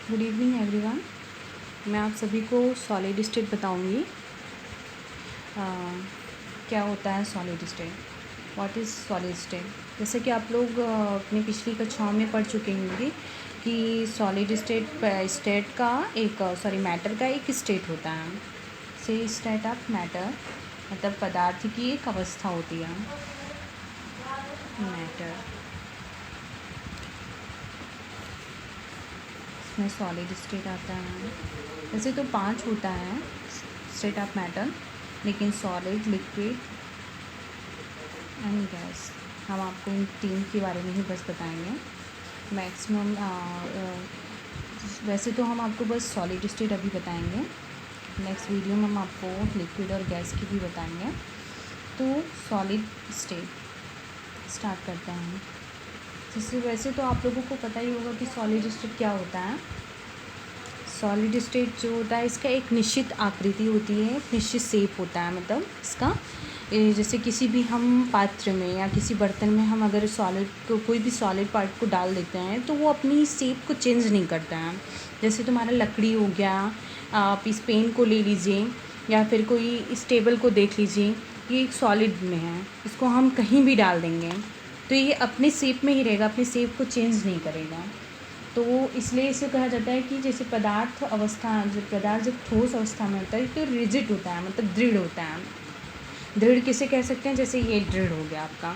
Good evening everyone. मैं आप सभी को सॉलिड स्टेट बताऊंगी। क्या होता है solid state, what is solid state. जैसे कि आप लोग अपनी पिछली कक्षाओं में पढ़ चुके होंगे कि सॉलिड स्टेट का एक मैटर का एक स्टेट होता है। से स्टेट ऑफ मैटर मतलब पदार्थ की एक अवस्था होती है। मैटर इसमें सॉलिड स्टेट आता है। वैसे तो 5 होता है स्टेट ऑफ मैटर, लेकिन सॉलिड, लिक्विड एंड गैस, हम आपको इन 3 के बारे में ही बस बताएंगे मैक्सिमम। वैसे तो हम आपको बस सॉलिड स्टेट अभी बताएंगे, नेक्स्ट वीडियो में हम आपको लिक्विड और गैस की भी बताएंगे। तो सॉलिड स्टेट स्टार्ट करते हैं। जैसे वैसे तो आप लोगों को पता ही होगा कि सॉलिड स्टेट क्या होता है। सॉलिड स्टेट जो होता है इसका एक निश्चित आकृति होती है, एक निश्चित शेप होता है। मतलब इसका जैसे किसी भी हम पात्र में या किसी बर्तन में हम अगर सॉलिड को कोई भी सॉलिड पार्ट को डाल देते हैं तो वो अपनी शेप को चेंज नहीं करता है। जैसे तुम्हारा लकड़ी हो गया, आप इस पेन को ले लीजिए या फिर कोई इस टेबल को देख लीजिए, ये एक सॉलिड में है, इसको हम कहीं भी डाल देंगे तो ये अपने शेप में ही रहेगा, अपनी शेप को चेंज नहीं करेगा। तो इसलिए इसे कहा जाता है कि जैसे पदार्थ जब ठोस अवस्था में होता है तो रिजिड होता है, मतलब दृढ़ होता है। दृढ़ किसे कह सकते हैं, जैसे ये दृढ़ हो गया आपका,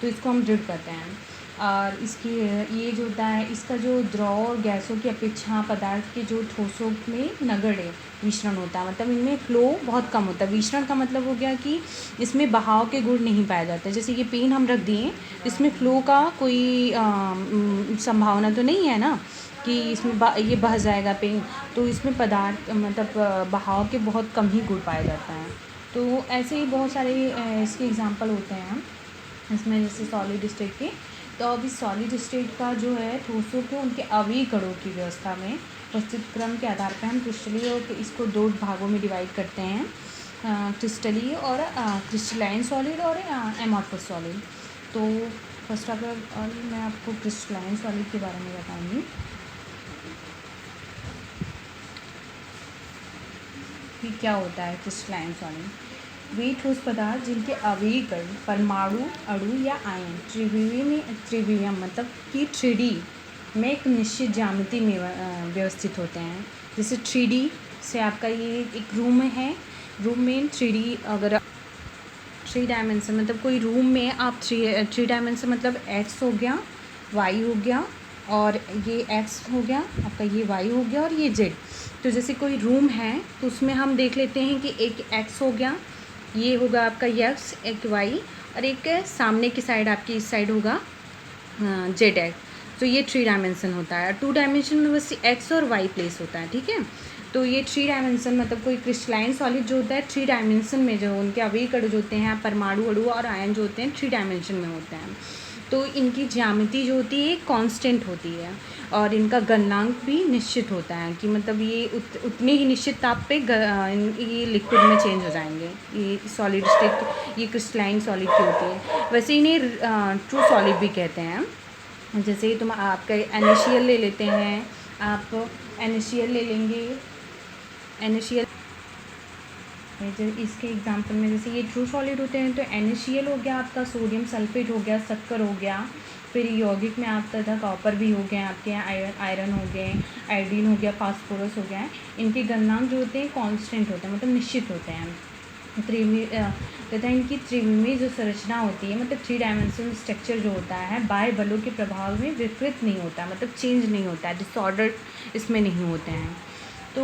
तो इसको हम दृढ़ कहते हैं। और इसकी ये जो होता है, इसका जो द्रव और गैसों की अपेक्षा पदार्थ के जो ठोसों में नगण्य विचरण होता है, मतलब इनमें फ्लो बहुत कम होता है। विचरण का मतलब हो गया कि इसमें बहाव के गुण नहीं पाए जाते। जैसे ये पेन हम रख दिए, इसमें फ्लो का कोई संभावना तो नहीं है ना कि इसमें ये बह जाएगा पेन, तो इसमें पदार्थ मतलब बहाव के बहुत कम ही गुण पाए जाते हैं। तो ऐसे ही बहुत सारे इसके एग्जांपल होते हैं इसमें, जैसे सॉलिड स्टेट के। तो अभी सॉलिड स्टेट का जो है ठोसों को उनके अवयवी कणों की व्यवस्था में उपस्थित क्रम के आधार पर हम क्रिस्टलीय और इसको 2 भागों में डिवाइड करते हैं, क्रिस्टलीय और क्रिस्टलाइन सॉलिड और एमॉर्फस सॉलिड। तो फर्स्ट ऑफ ऑल मैं आपको क्रिस्टलाइन सॉलिड के बारे में बताऊँगी कि क्या होता है क्रिस्टलाइन सॉलिड। वे ठोस पदार्थ जिनके अवयवी कण परमाणु, अणु या आयन त्रिवियम मतलब कि 3D में एक निश्चित ज्यामिति में व्यवस्थित होते हैं। जैसे 3D से आपका ये एक रूम है, रूम में 3D अगर 3 डायमेंशन मतलब कोई रूम में आप 3 डायमेंशन मतलब एक्स हो गया, वाई हो गया और ये एक्स हो गया आपका, ये वाई हो गया और ये जेड। तो जैसे कोई रूम है तो उसमें हम देख लेते हैं कि एक एक्स हो गया, ये होगा आपका एक्स, एक वाई और एक सामने की साइड आपकी इस साइड होगा जेड एक्स। तो ये 3 डायमेंशन होता है। 2 डायमेंशन में बस एक्स और वाई प्लेस होता है, ठीक है। तो ये 3 डायमेंशन मतलब कोई क्रिस्टलाइन सॉलिड जो होता है 3 डायमेंशन में, जो उनके अवयवी कण जो होते हैं परमाणु, अणु और आयन जो होते हैं 3 डायमेंशन में होते हैं। तो इनकी ज्यामिति जो होती है कांस्टेंट होती है और इनका गलनांक भी निश्चित होता है कि मतलब ये उतने ही निश्चित ताप पे ये लिक्विड में चेंज हो जाएंगे। ये सॉलिड स्टेट, ये क्रिस्टलाइन सॉलिड की होती है। वैसे इन्हें ट्रू सॉलिड भी कहते हैं। जैसे तुम आपका NaCl ले लेते हैं, आप NaCl ले लेंगे, NaCl इसके एग्जांपल में जैसे ये ट्रू सॉलिड होते हैं तो NaCl हो गया आपका, सोडियम सल्फेट हो गया, शक्कर हो गया, फिर यौगिक में आपका था कॉपर भी हो गया आपके यहाँ, आयरन हो गए, आयोडीन हो गया, फास्फोरस हो गया। इनके गलनांक जो होते हैं कांस्टेंट होते हैं, मतलब निश्चित होते हैं। तथा इनकी त्रिविमीय जो संरचना होती है मतलब 3 डायमेंशनल स्ट्रक्चर जो होता है बाह्य बलों के प्रभाव में विकृत नहीं होता, मतलब चेंज नहीं होता है, डिसऑर्डर इसमें नहीं होते हैं। तो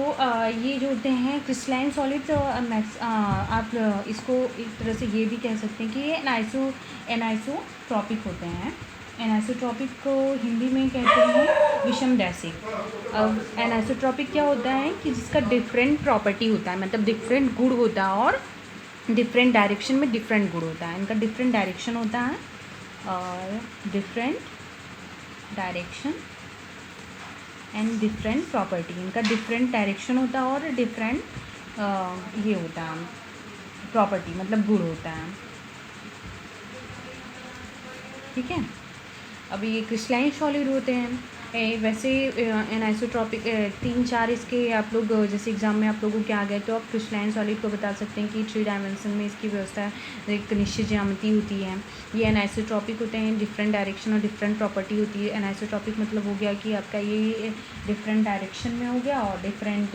ये जो होते हैं क्रिस्टलाइन सॉलिड, आप इसको एक तरह से ये भी कह सकते हैं कि ये एनाइसोट्रॉपिक होते हैं। एनाइसोट्रॉपिक को हिंदी में कहते हैं विषमदैशिक। अब एनाइसोट्रॉपिक क्या होता है कि जिसका डिफरेंट प्रॉपर्टी होता है, मतलब डिफरेंट गुण होता है और डिफरेंट डायरेक्शन में डिफरेंट गुण होता है। इनका डिफरेंट डायरेक्शन होता है और different direction and different property. इनका डिफरेंट डायरेक्शन होता है और डिफरेंट ये होता है प्रॉपर्टी, मतलब गुण होता है, ठीक है। अब ये क्रिस्टलाइन सॉलिड होते हैं वैसे एनाइसोट्रॉपिक 3-4 इसके आप लोग जैसे एग्ज़ाम में आप लोगों के आ गए तो आप क्रिस्टलाइन सॉलिड को बता सकते हैं कि 3 डायमेंशन में इसकी व्यवस्था एक निश्चित ज्यामिति होती है। ये एनाइसोट्रॉपिक होते हैं, डिफरेंट डायरेक्शन और डिफरेंट प्रॉपर्टी होती है। एनाइसोट्रॉपिक मतलब हो गया कि आपका ये डिफरेंट डायरेक्शन में हो गया और डिफरेंट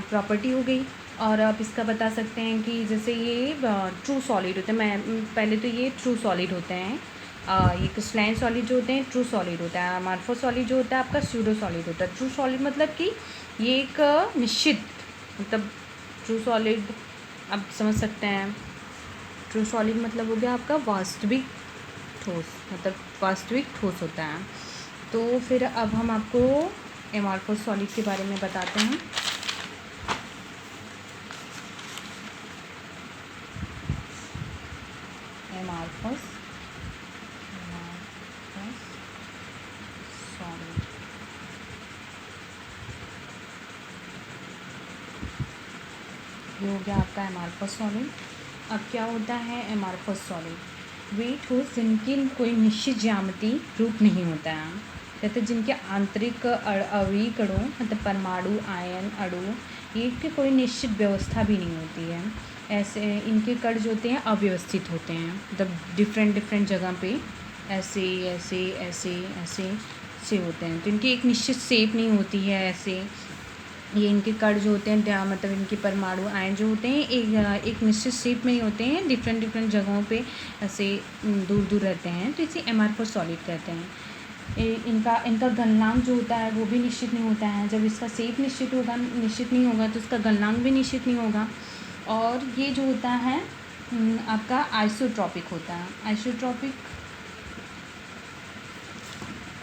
प्रॉपर्टी हो गई। और आप इसका बता सकते हैं कि जैसे ये ट्रू सॉलिड होते हैं। मैं पहले तो ये ट्रू सॉलिड होते हैं। ये क्रिस्टलाइन सॉलिड जो होते हैं ट्रू सॉलिड होता है। अमॉर्फस सॉलिड जो होता है आपका स्यूडो सॉलिड होता है। ट्रू सॉलिड मतलब कि ये एक निश्चित, मतलब ट्रू सॉलिड आप समझ सकते हैं। ट्रू सॉलिड मतलब हो गया आपका वास्तविक ठोस, मतलब वास्तविक ठोस होता है। तो फिर अब हम आपको अमॉर्फस सॉलिड के बारे में बताते हैं। अमॉर्फस सॉलिड, ये हो गया आपका अमॉर्फस सॉलिड। अब क्या होता है अमॉर्फस सॉलिड? वे ठोस जिनकी कोई निश्चित ज्यामिति रूप नहीं होता है, कहते जिनके आंतरिक अवयवी कणों मतलब परमाणु, आयन, अणु, ये की कोई निश्चित व्यवस्था भी नहीं होती है। ऐसे इनके कण जो होते हैं अव्यवस्थित होते हैं, मतलब डिफरेंट जगह पे ऐसे ऐसे ऐसे ऐसे से होते हैं। तो इनकी एक निश्चित शेप नहीं होती है। ऐसे ये इनके कण जो होते हैं मतलब इनके परमाणु, आयन जो होते हैं एक निश्चित शेप में नहीं होते हैं, डिफरेंट जगहों पे ऐसे दूर दूर रहते हैं। तो इसे अमॉर्फस सॉलिड कहते हैं। इनका गलनांक जो होता है वो भी निश्चित नहीं होता है। जब इसका शेप निश्चित नहीं होगा तो इसका गलनांक भी निश्चित नहीं होगा। और ये जो होता है आपका आइसोट्रॉपिक होता है। आइसोट्रॉपिक,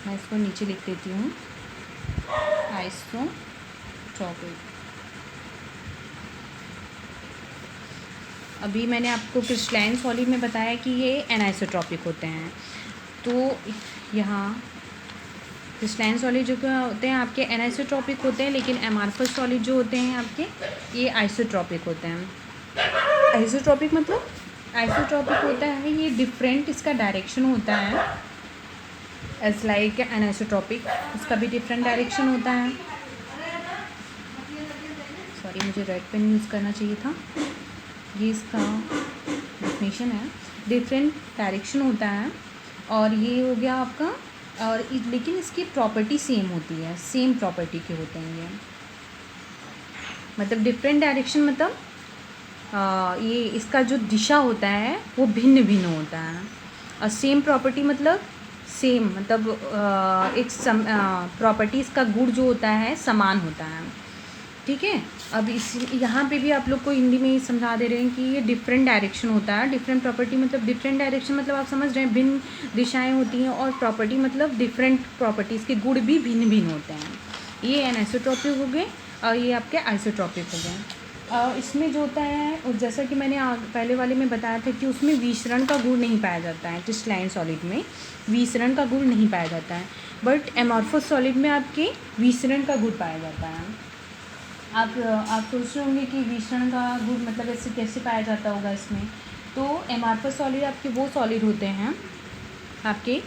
मैं इसको नीचे लिख देती हूँ, आइसोट्रॉपिक। अभी मैंने आपको क्रिस्टलाइन सॉलिड में बताया कि ये एनाइसोट्रॉपिक होते हैं। तो यहाँ क्रिस्टलाइन सॉलिड जो होते हैं आपके एनाइसोट्रॉपिक होते हैं, लेकिन अमॉर्फस सॉलिड जो होते हैं आपके ये आइसोट्रॉपिक होते हैं। आइसोट्रॉपिक मतलब आइसोट्रॉपिक होता है ये डिफरेंट, इसका डायरेक्शन होता है एज लाइक एनाइसोट्रॉपिक, इसका भी डिफरेंट डायरेक्शन होता है। सॉरी, मुझे रेड पेन यूज़ करना चाहिए था। ये इसका डेफिनेशन है, डिफरेंट डायरेक्शन होता है। और ये हो गया आपका, और लेकिन इसकी प्रॉपर्टी सेम होती है, सेम प्रॉपर्टी के होते हैं ये। मतलब डिफरेंट डायरेक्शन मतलब ये इसका जो दिशा होता है वो भिन्न भिन्न होता है। और सेम प्रॉपर्टी मतलब सेम, मतलब एक प्रॉपर्टी, इसका गुण जो होता है समान होता है। ठीक है। अब इस यहाँ पे भी आप लोग को हिंदी में ही समझा दे रहे हैं कि ये डिफरेंट डायरेक्शन होता है। डिफरेंट प्रॉपर्टी मतलब डिफरेंट डायरेक्शन मतलब आप समझ रहे हैं भिन्न दिशाएं होती हैं, और प्रॉपर्टी मतलब डिफरेंट प्रॉपर्टीज़ के गुण भी भिन्न भिन्न होते हैं। ये एनाइसोट्रॉपिक हो गए और ये आपके आइसोट्रॉपिक हो गए। इसमें जो होता है, जैसा कि मैंने पहले वाले में बताया था कि उसमें विसरण का गुण नहीं पाया जाता है। क्रिस्टलाइन सॉलिड में विसरण का गुण नहीं पाया जाता है, बट अमॉर्फस सॉलिड में आपके विसरण का गुण पाया जाता है। आप सोच रहे होंगे कि विसरण का गुण मतलब ऐसे कैसे पाया जाता होगा इसमें। तो अमॉर्फस सॉलिड आपके वो सॉलिड होते हैं, आपके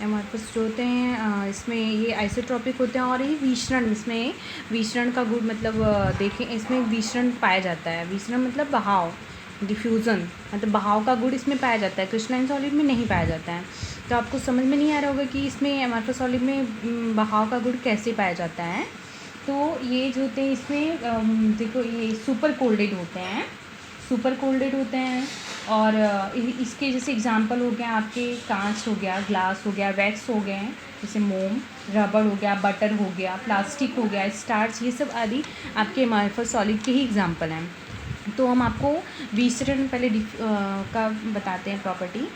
अमॉर्फस जो होते हैं इसमें ये आइसोट्रॉपिक होते हैं। और ये विसरण, इसमें विसरण का गुण मतलब देखें, इसमें विसरण पाया जाता है। विसरण मतलब बहाव, डिफ्यूज़न, मतलब बहाव का गुण इसमें पाया जाता है। क्रिस्टलाइन सॉलिड में नहीं पाया जाता है। तो आपको समझ में नहीं आ रहा होगा कि इसमें अमॉर्फस सॉलिड में बहाव का गुण कैसे पाया जाता है। तो ये जो होते हैं इसमें देखो, ये सुपर कोल्डेड होते हैं, सुपर कोल्डेड होते हैं। और इसके जैसे एग्जांपल हो गया आपके कांच हो गया, ग्लास हो गया, वैक्स हो गए जैसे मोम, रबड़ हो गया, बटर हो गया, प्लास्टिक हो गया, स्टार्च, ये सब आदि आपके अमॉर्फस सॉलिड के ही एग्जांपल हैं। तो हम आपको विसरण पहले का बताते हैं प्रॉपर्टी,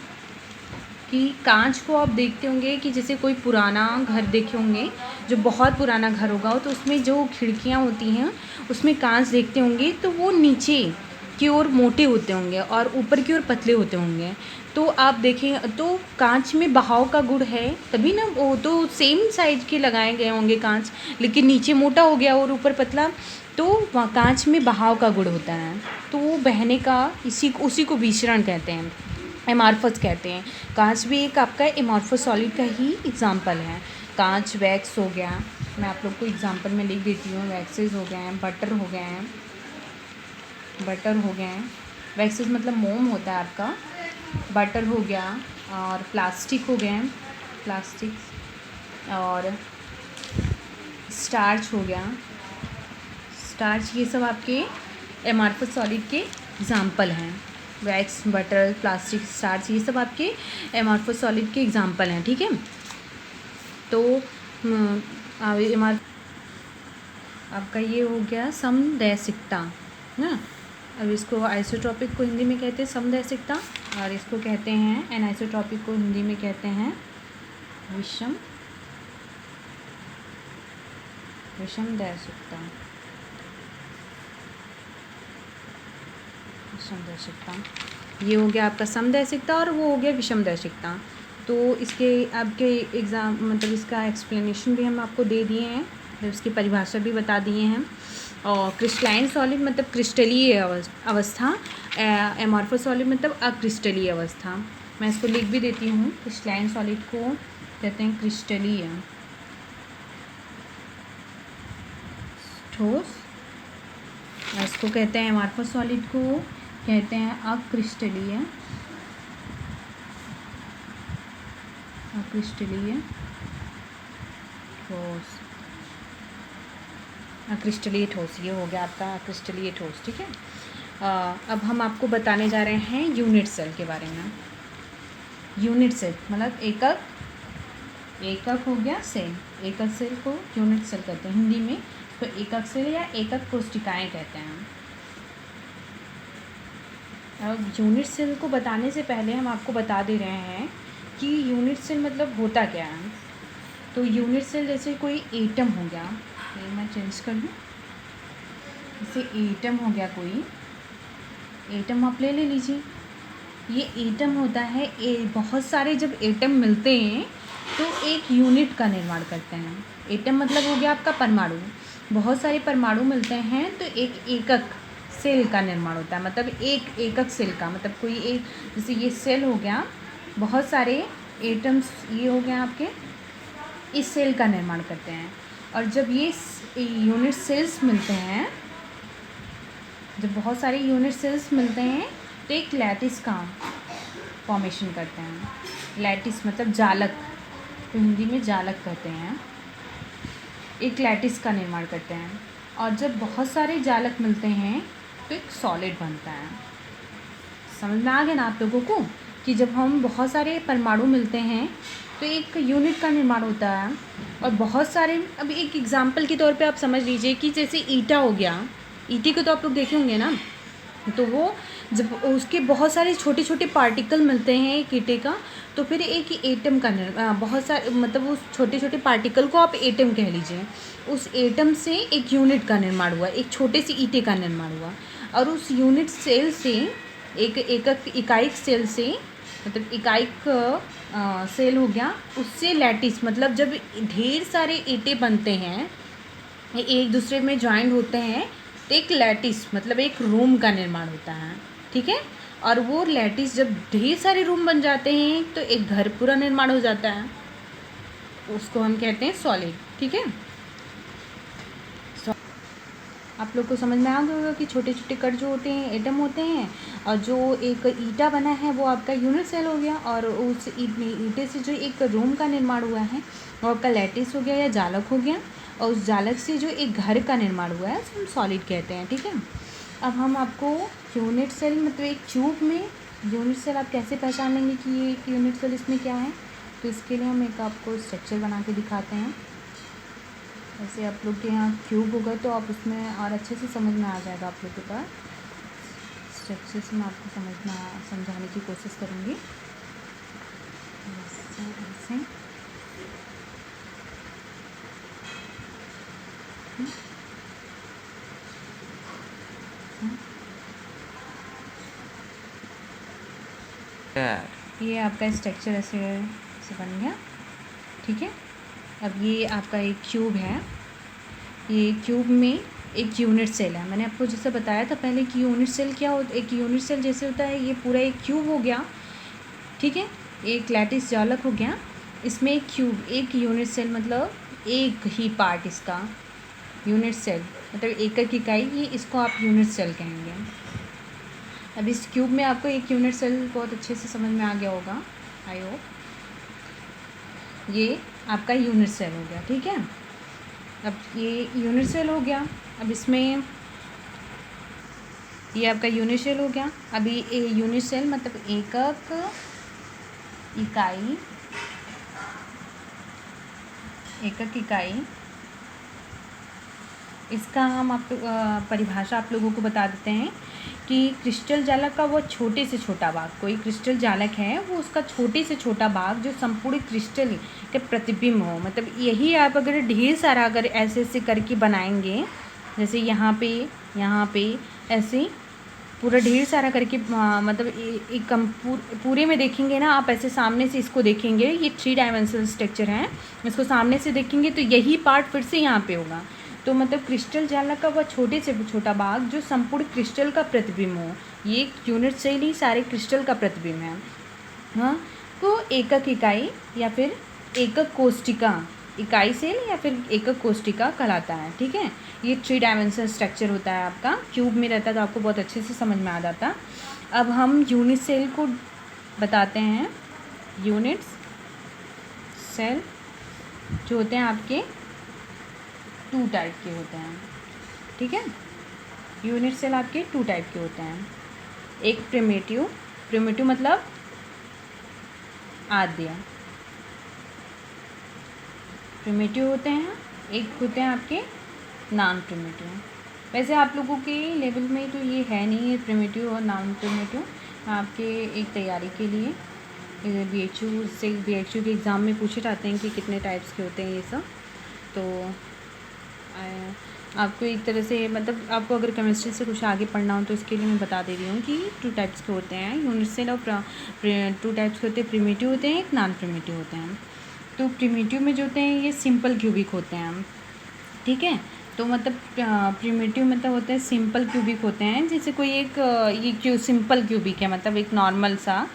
कि कांच को आप देखते होंगे कि जैसे कोई पुराना घर देखे होंगे, जो बहुत पुराना घर होगा तो उसमें जो खिड़कियाँ होती हैं उसमें कांच देखते होंगे, तो वो नीचे की ओर मोटे होते होंगे और ऊपर की ओर पतले होते होंगे। तो आप देखें तो कांच में बहाव का गुण है, तभी ना, वो तो सेम साइज के लगाए गए होंगे कांच, लेकिन नीचे मोटा हो गया और ऊपर पतला, तो वहाँ कांच में बहाव का गुण होता है। तो वो बहने का उसी को विसरण कहते हैं। एमॉर्फस कहते हैं। कांच भी एक आपका एमॉर्फस सॉलिड का ही एग्जाम्पल है। कांच, वैक्स हो गया, मैं आप लोग को एग्जाम्पल में लिख देती हूँ। वैक्सेस हो गए हैं, बटर हो गए हैं, वैक्सेस मतलब मोम होता है आपका, बटर हो गया, और प्लास्टिक हो गए हैं, प्लास्टिक, और स्टार्च हो गया, स्टार्च, ये सब आपके एमॉर्फस सॉलिड के एग्जाम्पल हैं। वैक्स, बटर, प्लास्टिक, स्टार्च, ये सब आपके एमॉर्फस सॉलिड के एग्जाम्पल हैं। ठीक है, तो आपका ये हो गया समदैशिकता ना। अब इसको आइसोट्रॉपिक को हिंदी में कहते हैं समदैशिकता, और इसको कहते हैं एनाइसोट्रॉपिक को हिंदी में कहते हैं विषमदैशिकता। ये हो गया आपका समदैशिकता, और वो हो गया विषमदैशिकता। तो इसके आपके एग्ज़ाम मतलब इसका एक्सप्लेनेशन भी हम आपको दे दिए हैं, तो इसकी परिभाषा भी बता दिए हैं। और क्रिस्टलाइन सॉलिड मतलब क्रिस्टलीय अवस्था, एमॉर्फस सॉलिड मतलब अक्रिस्टलीय अवस्था। मैं इसको लिख भी देती हूँ। क्रिस्टलाइन सॉलिड को कहते हैं क्रिस्टलीय ठोस, और इसको कहते हैं एमॉर्फस सॉलिड को कहते हैं अक्रिस्टलीय ठोस। अक्रिस्टलीय ठोस, ये हो गया आपका अक्रिस्टलीय ठोस। ठीक है, अब हम आपको बताने जा रहे हैं यूनिट सेल के बारे में। यूनिट सेल मतलब एकक हो गया सेल, एकक सेल को यूनिट सेल कहते हैं हिंदी में, तो एकक सेल या एकक कोशिकाएं कहते हैं। अब यूनिट सेल को बताने से पहले हम आपको बता दे रहे हैं कि यूनिट सेल मतलब होता क्या है। तो यूनिट सेल जैसे कोई एटम हो गया, ये मैं चेंज कर दूँ, जैसे एटम हो गया, कोई एटम आप ले लीजिए। ये एटम होता है, बहुत सारे जब एटम मिलते हैं तो एक यूनिट का निर्माण करते हैं। एटम मतलब हो गया आपका परमाणु, बहुत सारे परमाणु मिलते हैं तो एक एकक सेल का निर्माण होता है। मतलब एक एकक सेल का मतलब कोई एक, जैसे ये सेल हो गया, बहुत सारे एटम्स ये हो गया आपके, इस सेल का निर्माण करते हैं। और जब ये यूनिट सेल्स मिलते हैं, जब बहुत सारे यूनिट सेल्स मिलते हैं तो एक लैटिस का फॉर्मेशन करते हैं। लैटिस मतलब जालक, तो हिंदी में जालक कहते हैं। एक लैटिस का निर्माण करते हैं, और जब बहुत सारे जालक मिलते हैं तो एक सॉलिड बनता है। समझ में आ गया ना आप लोगों को कि जब हम बहुत सारे परमाणु मिलते हैं तो एक यूनिट का निर्माण होता है। और बहुत सारे, अब एक एग्जाम्पल के तौर पे आप समझ लीजिए कि जैसे ईटा हो गया, ईटे को तो आप लोग देखे होंगे ना, तो वो जब उसके बहुत सारे छोटे छोटे पार्टिकल मिलते हैं एक ईटे का, तो फिर एक एटम का बहुत सारे मतलब उस छोटे छोटे पार्टिकल को आप एटम कह लीजिए। उस एटम से एक यूनिट का निर्माण हुआ, एक छोटे से ईटे का निर्माण हुआ, और उस यूनिट सेल से एक इकाइक सेल से मतलब इकाइक सेल हो गया, उससे लैटिस मतलब जब ढेर सारे ईंटें बनते हैं, एक दूसरे में ज्वाइंट होते हैं, तो एक लैटिस मतलब एक रूम का निर्माण होता है। ठीक है, और वो लैटिस जब ढेर सारे रूम बन जाते हैं तो एक घर पूरा निर्माण हो जाता है, उसको हम कहते हैं सॉलिड। ठीक है, आप लोग को समझ में आ गया होगा कि छोटे छोटे कण जो होते हैं एटम होते हैं, और जो एक ईटा बना है वो आपका यूनिट सेल हो गया, और उस ईटे से जो एक रूम का निर्माण हुआ है वो आपका लैटिस हो गया या जालक हो गया, और उस जालक से जो एक घर का निर्माण हुआ है उसे हम सॉलिड कहते हैं। ठीक है, अब हम आपको यूनिट सेल मतलब एक ट्यूब में यूनिट सेल आप कैसे पहचान लेंगे कि ये एक यूनिट सेल इसमें क्या है, तो इसके लिए हम एक आपको स्ट्रक्चर बना के दिखाते हैं। ऐसे आप लोग के यहाँ क्यूब होगा तो आप उसमें और अच्छे से समझ में आ जाएगा आप लोग के पास। स्ट्रक्चर से मैं आपको समझाने की कोशिश करूँगी। ऐसे ये आपका स्ट्रक्चर ऐसे बन गया। ठीक है, अब ये आपका एक क्यूब है, ये क्यूब में एक यूनिट सेल है। मैंने आपको जैसे बताया था पहले कि यूनिट सेल क्या होता है, एक यूनिट सेल जैसे होता है, ये पूरा एक क्यूब हो गया, ठीक है। एक लैटिस जालक हो गया, इसमें एक क्यूब, एक यूनिट सेल मतलब एक ही पार्ट इसका यूनिट सेल मतलब एकक इकाई, ये इसको आप यूनिट सेल कहेंगे। अब इस क्यूब में आपको एक यूनिट सेल बहुत अच्छे से समझ में आ गया होगा, आई होप। ये आपका यूनिट सेल हो गया, ठीक है। अब ये यूनिट सेल हो गया, अब इसमें ये आपका यूनिट सेल हो गया। अभी ये यूनिट सेल मतलब एकक इकाई, एकक इकाई, इसका हम आप परिभाषा आप लोगों को बता देते हैं कि क्रिस्टल जालक का वो छोटे से छोटा भाग, कोई क्रिस्टल जालक है वो उसका छोटे से छोटा भाग जो संपूर्ण क्रिस्टल के प्रतिबिंब हो। मतलब यही आप अगर ढेर सारा अगर ऐसे ऐसे करके बनाएंगे, जैसे यहाँ पे ऐसे पूरा ढेर सारा करके मतलब एक पूरे में देखेंगे ना आप, ऐसे सामने से इसको देखेंगे, ये 3 डायमेंशनल स्ट्रक्चर है, इसको सामने से देखेंगे तो यही पार्ट फिर से यहाँ पे होगा। तो मतलब क्रिस्टल जालक का वह छोटे से छोटा भाग जो संपूर्ण क्रिस्टल का प्रतिबिंब हो, ये यूनिट सेल ही सारे क्रिस्टल का प्रतिबिंब है। हाँ, तो एकक इकाई या फिर एकक कोष्टिका, इकाई सेल या फिर एकक कोष्टिका कहलाता है, ठीक है। ये 3 डायमेंशनल स्ट्रक्चर होता है आपका, क्यूब में रहता है तो आपको बहुत अच्छे से समझ में आ जाता। अब हम यूनिट सेल को बताते हैं। यूनिट्स सेल जो होते हैं आपके 2 टाइप के होते हैं, ठीक है। यूनिट सेल आपके 2 टाइप के होते हैं। एक प्रिमिटिव मतलब आद्य, प्रिमिटिव होते हैं। एक होते हैं आपके नॉन प्रिमिटिव। वैसे आप लोगों के लेवल में तो ये है नहीं है प्रिमिटिव और नॉन प्रिमिटिव, आपके एक तैयारी के लिए BHU के एग्ज़ाम में पूछे जाते हैं कि कितने टाइप्स के होते हैं ये सब। तो आपको एक तरह से मतलब आपको अगर केमिस्ट्री से कुछ आगे पढ़ना हो तो इसके लिए मैं बता दे रही हूँ कि 2 टाइप्स के होते हैं यूनिट सेल, और 2 टाइप्स के होते हैं, प्रिमिटिव होते हैं, एक नॉन प्रिमिटिव होते हैं। तो प्रिमिटिव में जो होते हैं ये सिंपल क्यूबिक होते हैं, ठीक है। तो मतलब प्रिमिटिव मतलब होते हैं सिंपल क्यूबिक होते हैं, जैसे कोई एक ये सिंपल क्यूबिक है, मतलब एक नॉर्मल सा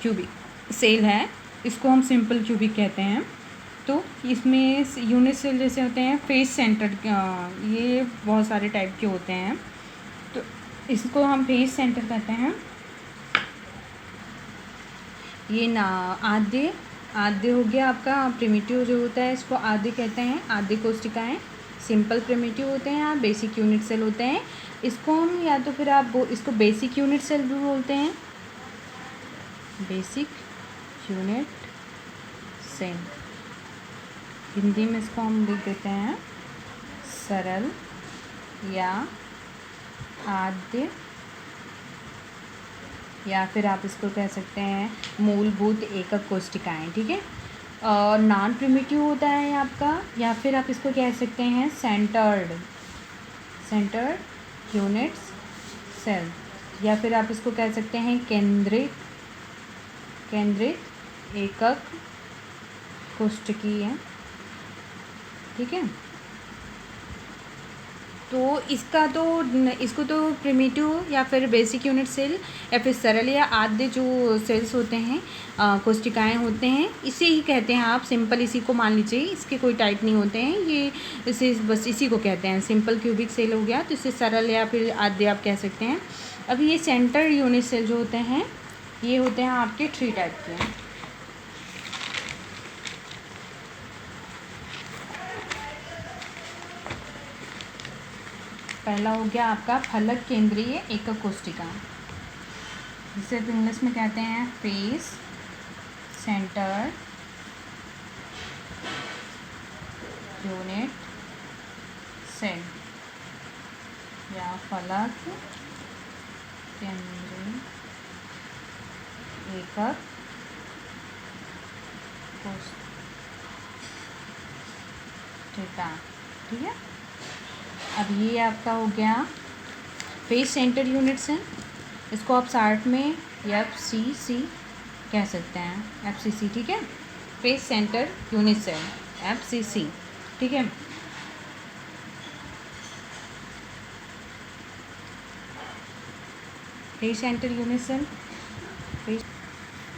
क्यूबिक सेल है, इसको हम सिंपल क्यूबिक कहते हैं। तो इसमें यूनिट सेल जैसे होते हैं फेस सेंटर्ड, ये बहुत सारे टाइप के होते हैं, तो इसको हम फेस सेंटर कहते हैं। ये ना आद्य हो गया आपका प्रिमिटिव जो होता है, इसको आद्य कहते हैं, आद्य कोष्टिकाएं। सिंपल प्रिमिटिव होते हैं या बेसिक यूनिट सेल होते हैं, इसको हम या तो फिर आप इसको बेसिक यूनिट सेल भी बोलते हैं, बेसिक यूनिट सेल। हिंदी में इसको हम लिख देते हैं सरल या आद्य, या फिर आप इसको कह सकते हैं मूलभूत एकक कोष्टिकाएं, ठीक है। और नॉन प्रिमिटिव होता है आपका, या फिर आप इसको कह सकते हैं सेंटर्ड यूनिट्स सेल, या फिर आप इसको कह सकते हैं केंद्रित एकक कोष्ठकीय, ठीक है। तो इसको तो प्रिमिटिव या फिर बेसिक यूनिट सेल या फिर सरल या आद्य जो सेल्स होते हैं, कोष्टिकाएं होते हैं, इसे ही कहते हैं आप। सिंपल इसी को मान लीजिए, इसके कोई टाइप नहीं होते हैं, ये इसे बस इसी को कहते हैं। सिंपल क्यूबिक सेल हो गया तो इसे सरल या फिर आद्य आप कह सकते हैं। अब ये सेंटर यूनिट सेल जो होते हैं ये होते हैं आपके 3 टाइप के। पहला हो गया आपका फलक केंद्रीय एकक कोष्टिका, जिसे इंग्लिश में कहते हैं फेस सेंटर यूनिट सेल या फलक केंद्रीय एकक कोष्टिका, ठीक है। अब ये आपका हो गया फेस सेंटर यूनिट सेल, इसको आप शार्ट में FCC कह सकते हैं, FCC, ठीक है। Face centre unit cell FCC, ठीक है। फेस सेंटर यूनिट सेल,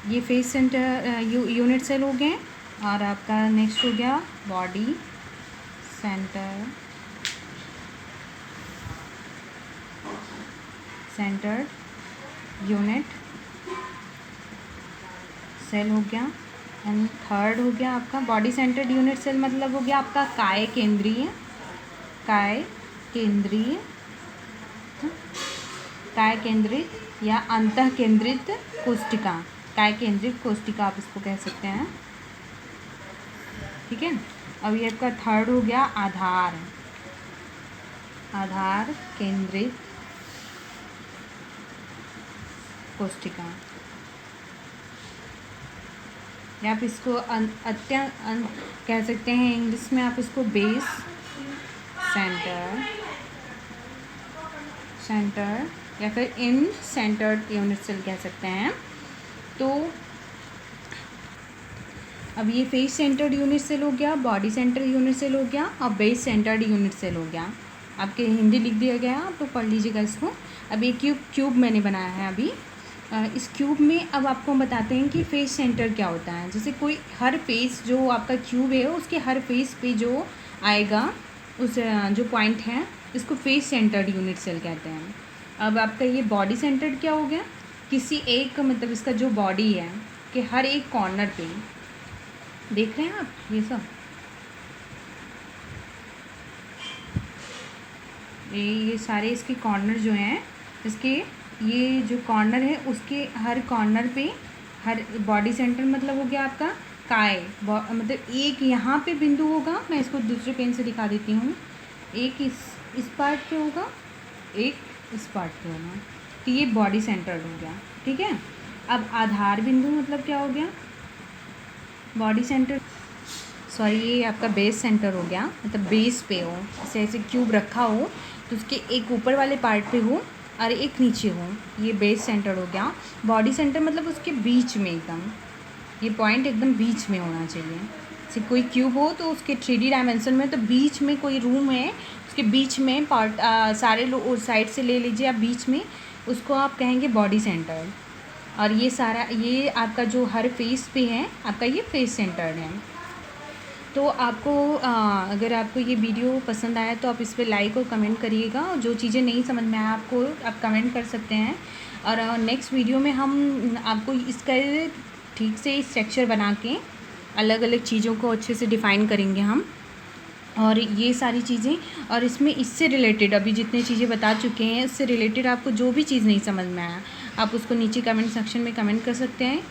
ये फेस सेंटर यूनिट सेल हो गए। और आपका नेक्स्ट हो गया बॉडी सेंटर्ड यूनिट सेल हो गया। एंड थर्ड हो गया आपका बॉडी सेंटर्ड यूनिट सेल, मतलब हो गया आपका काय केंद्रीय केंद्रित या अंतः केंद्रित कोशिका, काय केंद्रित कोशिका आप इसको कह सकते हैं। ठीक है। अब ये आपका थर्ड हो गया आधार केंद्रित कोशिका, या आप इसको कह सकते हैं इंग्लिश में आप इसको बेस सेंटर या फिर इन सेंटर्ड यूनिट सेल कह सकते हैं। तो अब ये फेस सेंटर्ड यूनिट सेल हो गया, बॉडी सेंटर्ड यूनिट सेल हो गया और बेस सेंटर्ड यूनिट सेल हो गया। आपके हिंदी लिख दिया गया, आप तो पढ़ लीजिएगा इसको। अब ये क्यूब मैंने बनाया है अभी। इस क्यूब में अब आपको हम बताते हैं कि फेस सेंटर क्या होता है। जैसे कोई हर फेस जो आपका क्यूब है उसके हर फेस पे जो आएगा उस जो पॉइंट है इसको फेस सेंटर्ड यूनिट सेल कहते हैं। अब आपका ये बॉडी सेंटर्ड क्या हो गया, किसी एक मतलब इसका जो बॉडी है कि हर एक कॉर्नर पे देख रहे हैं आप ये सब, ये सारे इसके कॉर्नर जो हैं, इसके ये जो कॉर्नर है उसके हर कॉर्नर पे हर बॉडी सेंटर मतलब हो गया आपका काय, मतलब एक यहाँ पे बिंदु होगा। मैं इसको दूसरे पेन से दिखा देती हूँ। एक इस पार्ट पे होगा, एक इस पार्ट पे होगा। तो ये बॉडी सेंटर हो गया। ठीक है। अब आधार बिंदु मतलब क्या हो गया, बॉडी सेंटर सॉरी ये आपका बेस सेंटर हो गया, मतलब बेस पे हो, जैसे ऐसे क्यूब रखा हो तो उसके एक ऊपर वाले पार्ट पे हो और एक नीचे हो, ये बेस सेंटर हो गया। बॉडी सेंटर मतलब उसके बीच में एकदम, ये पॉइंट एकदम बीच में होना चाहिए। जैसे कोई क्यूब हो तो उसके 3D डायमेंशन में तो बीच में कोई रूम है, उसके बीच में पार्ट सारे लोग उस साइड से ले लीजिए आप, बीच में उसको आप कहेंगे बॉडी सेंटर। और ये सारा ये आपका जो हर फेस पे है आपका ये फेस सेंटर्ड है। तो आपको अगर आपको ये वीडियो पसंद आया तो आप इस पर लाइक और कमेंट करिएगा। और जो चीज़ें नहीं समझ में आया आपको आप कमेंट कर सकते हैं। और नेक्स्ट वीडियो में हम आपको इसका ठीक से स्ट्रक्चर बना के अलग अलग चीज़ों को अच्छे से डिफ़ाइन करेंगे हम। और ये सारी चीज़ें और इसमें इससे रिलेटेड अभी जितनी चीज़ें बता चुके हैं इससे रिलेटेड आपको जो भी चीज़ नहीं समझ में आया आप उसको नीचे कमेंट सेक्शन में कमेंट कर सकते हैं।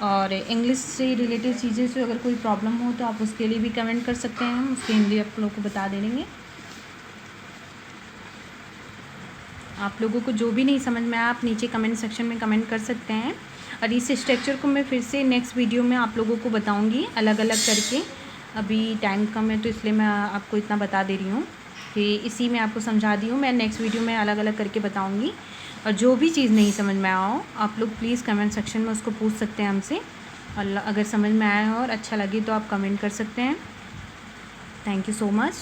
और इंग्लिश से रिलेटेड चीज़ें से अगर कोई प्रॉब्लम हो तो आप उसके लिए भी कमेंट कर सकते हैं, हम उसकी हिंदी आप लोगों को बता देंगे। आप लोगों को जो भी नहीं समझ में आया आप नीचे कमेंट सेक्शन में कमेंट कर सकते हैं। और इस स्ट्रक्चर को मैं फिर से नेक्स्ट वीडियो में आप लोगों को बताऊँगी अलग अलग करके। अभी टाइम कम है तो इसलिए मैं आपको इतना बता दे रही हूँ कि इसी में आपको समझा दी हूँ। मैं नेक्स्ट वीडियो में अलग अलग करके बताऊँगी। और जो भी चीज़ नहीं समझ में आया हो आप लोग प्लीज़ कमेंट सेक्शन में उसको पूछ सकते हैं हमसे। और अगर समझ में आया हो और अच्छा लगे तो आप कमेंट कर सकते हैं। Thank you so much.